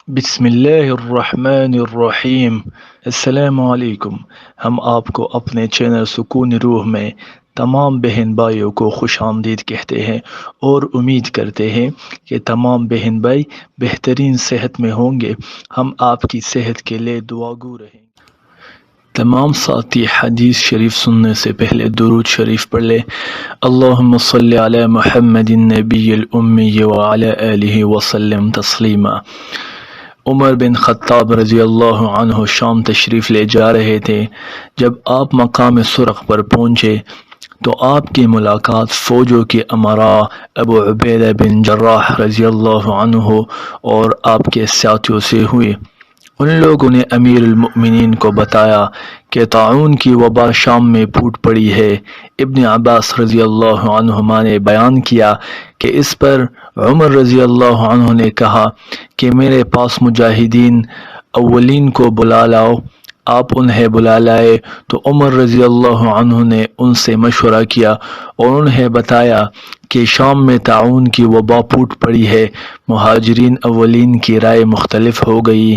بسم اللہ الرحمن الرحیم۔ السلام علیکم۔ ہم آپ کو اپنے چینل سکون روح میں تمام بہن بھائیوں کو خوش آمدید کہتے ہیں اور امید کرتے ہیں کہ تمام بہن بھائی بہترین صحت میں ہوں گے۔ ہم آپ کی صحت کے لیے دعا گو رہیں گے۔ تمام ساتھی حدیث شریف سننے سے پہلے درود شریف پڑھ لے۔ اللہم صلی علی محمد النبی الامی وعلی آلہ وسلم تسلیما۔ عمر بن خطاب رضی اللہ عنہ شام تشریف لے جا رہے تھے۔ جب آپ مقام سرخ پر پہنچے تو آپ کی ملاقات فوجوں کے امراء ابو عبیدہ بن جراح رضی اللہ عنہ اور آپ کے ساتھیوں سے ہوئی۔ ان لوگوں نے امیر المؤمنین کو بتایا کہ طاعون کی وبا شام میں پھوٹ پڑی ہے۔ ابن عباس رضی اللہ عنہما نے بیان کیا کہ اس پر عمر رضی اللہ عنہ نے کہا کہ میرے پاس مجاہدین اولین کو بلا لاؤ۔ آپ انہیں بلا لائے تو عمر رضی اللہ عنہ نے ان سے مشورہ کیا اور انہیں بتایا کہ شام میں طاعون کی وبا پھوٹ پڑی ہے۔ مہاجرین اولین کی رائے مختلف ہو گئی۔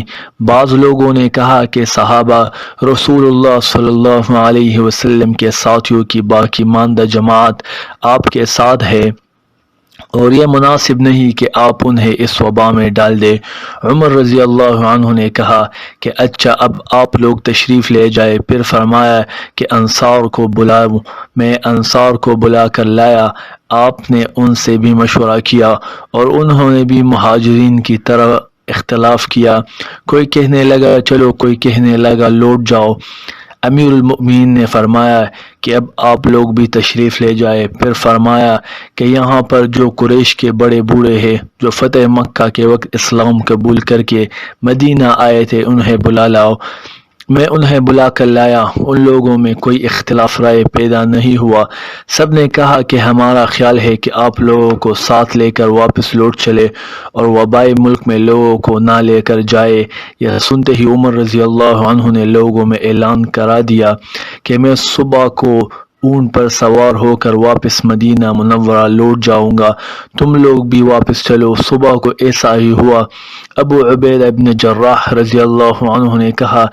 بعض لوگوں نے کہا کہ صحابہ رسول اللہ صلی اللہ علیہ وسلم کے ساتھیوں کی باقی ماندہ جماعت آپ کے ساتھ ہے اور یہ مناسب نہیں کہ آپ انہیں اس وبا میں ڈال دیں۔ عمر رضی اللہ عنہ نے کہا کہ اچھا، اب آپ لوگ تشریف لے جائے۔ پھر فرمایا کہ انصار کو بلاؤ۔ میں انصار کو بلا کر لایا۔ آپ نے ان سے بھی مشورہ کیا اور انہوں نے بھی مہاجرین کی طرح اختلاف کیا۔ کوئی کہنے لگا چلو، کوئی کہنے لگا لوٹ جاؤ۔ امیر المؤمنین نے فرمایا کہ اب آپ لوگ بھی تشریف لے جائے۔ پھر فرمایا کہ یہاں پر جو قریش کے بڑے بوڑھے ہیں جو فتح مکہ کے وقت اسلام قبول کر کے مدینہ آئے تھے، انہیں بلا لاؤ۔ میں انہیں بلا کر لایا۔ ان لوگوں میں کوئی اختلاف رائے پیدا نہیں ہوا۔ سب نے کہا کہ ہمارا خیال ہے کہ آپ لوگوں کو ساتھ لے کر واپس لوٹ چلے اور وبائی ملک میں لوگوں کو نہ لے کر جائے۔ یہ سنتے ہی عمر رضی اللہ عنہ نے لوگوں میں اعلان کرا دیا کہ میں صبح کو اونٹ پر سوار ہو کر واپس مدینہ منورہ لوٹ جاؤں گا، تم لوگ بھی واپس چلو۔ صبح کو ایسا ہی ہوا۔ ابو عبیدہ بن جراح رضی اللہ عنہ نے کہا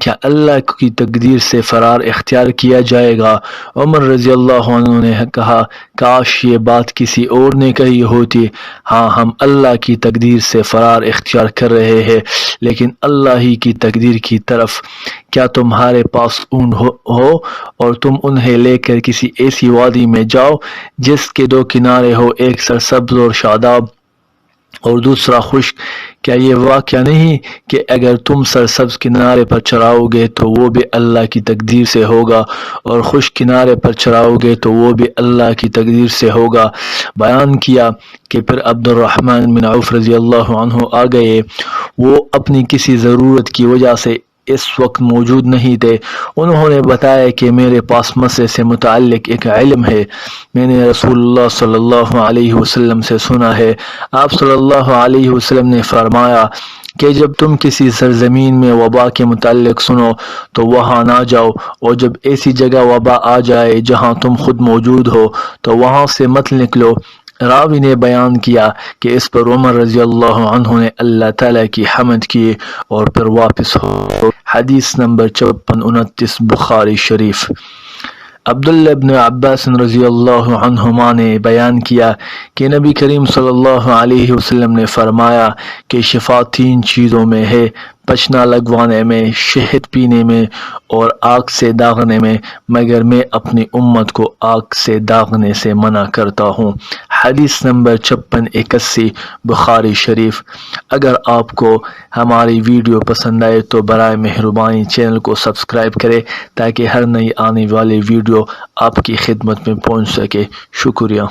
کیا اللہ کی تقدیر سے فرار اختیار کیا جائے گا؟ عمر رضی اللہ عنہ نے کہا کاش یہ بات کسی اور نے کہی ہوتی۔ ہاں، ہم اللہ کی تقدیر سے فرار اختیار کر رہے ہیں، لیکن اللہ ہی کی تقدیر کی طرف۔ کیا تمہارے پاس اونٹ ہو اور تم انہیں لے کر کسی ایسی وادی میں جاؤ جس کے دو کنارے ہو، ایک سرسبز اور شاداب اور دوسرا خشک؟ کیا یہ واقعہ نہیں کہ اگر تم سرسبز کنارے پر چراؤ گے تو وہ بھی اللہ کی تقدیر سے ہوگا اور خشک کنارے پر چراؤ گے تو وہ بھی اللہ کی تقدیر سے ہوگا؟ بیان کیا کہ پھر عبد الرحمن بن عوف رضی اللہ عنہ آ گئے۔ وہ اپنی کسی ضرورت کی وجہ سے اس وقت موجود نہیں تھے۔ انہوں نے بتایا کہ میرے پاس مسئلے سے متعلق ایک علم ہے، میں نے رسول اللہ صلی اللہ علیہ وسلم سے سنا ہے۔ آپ صلی اللہ علیہ وسلم نے فرمایا کہ جب تم کسی سرزمین میں وبا کے متعلق سنو تو وہاں نہ جاؤ، اور جب ایسی جگہ وبا آ جائے جہاں تم خود موجود ہو تو وہاں سے مت نکلو۔ راوی نے بیان کیا کہ اس پر عمر رضی اللہ عنہ نے اللہ تعالیٰ کی حمد کی اور پھر واپس ہو۔ حدیث نمبر 5429 بخاری شریف۔ عبداللہ بن عباس رضی اللہ عنہما نے بیان کیا کہ نبی کریم صلی اللہ علیہ وسلم نے فرمایا کہ شفا 3 چیزوں میں ہے: پچنا لگوانے میں، شہد پینے میں اور آگ سے داغنے میں، مگر میں اپنی امت کو آگ سے داغنے سے منع کرتا ہوں۔ حدیث نمبر 5681 بخاری شریف۔ اگر آپ کو ہماری ویڈیو پسند آئے تو برائے مہربانی چینل کو سبسکرائب کریں تاکہ ہر نئی آنے والی ویڈیو آپ کی خدمت میں پہنچ سکے۔ شکریہ۔